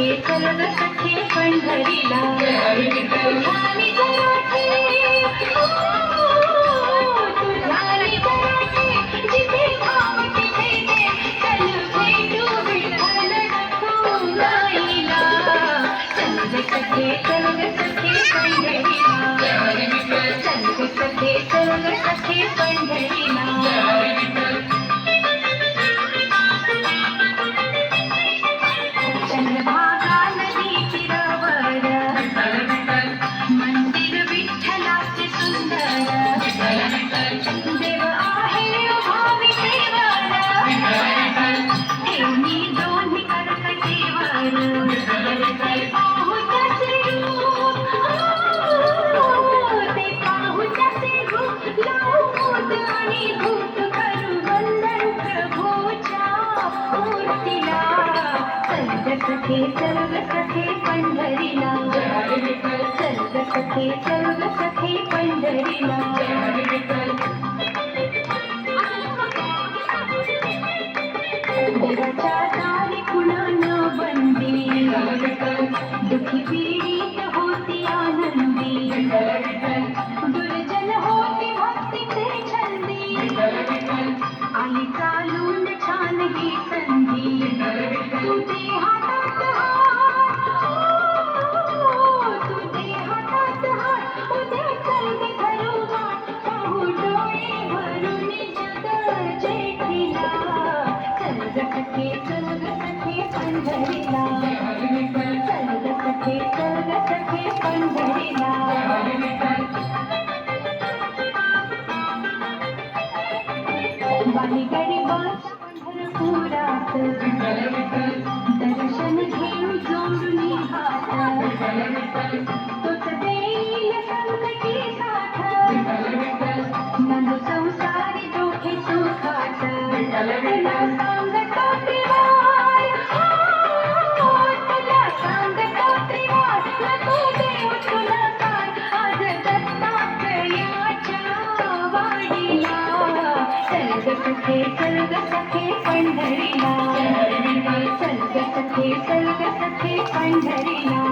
सखे चल ग सखे पंढरीला झाली जराठी झाली जराठी जिथे धाम तिथे दे चल भेटू विठ्ठल रखुमाईला चल ग सखे चल ग सखे पंढरीला चल ग सखे चल ग सखे पंढरीला चंद्रभागा नदी तीरावर मंदिर विठ्ठलाचे सुंदर देव आहे उभा विटेवर ठेवणी दोन्ही कर्कटेवर पाहू त्याचे रूप ते पाहू त्याचे रूप लावू मूठ आणि धूप करू वंदन प्रभूच्या मूर्तीला चल ग सखे चल ग सखे पंढरीला चल ग सखे चल ग सखे पंढरीला देवाच्या दारी कुणा न बंदी दुखी पीडित होती आनंदी दुर्जन होती भक्तीचे छंदी आली चालून छान ही संधी तुझे हातात हात उद्या चल ग धरू वाट पाहू डोळे भरून जग जेठीला चल ग सखे चल ग सखे पंढरीला चल ग सखे चल ग सखे पंढरीला बाई गरीबाच्या पंढरपुरात दर्शन घेऊन जोडून हात तोच देईल संकटी साथ नंदू संसारी दोघे सुखात तुला सांगतो त्रिवार तुला सांगतो त्रिवार नको देऊ तुला काय आज दत्तात्रयाच्या वाडीला चल ग सखे चल ग सखे पंढरीला चल ग सखे चल ग सखे पंढरीला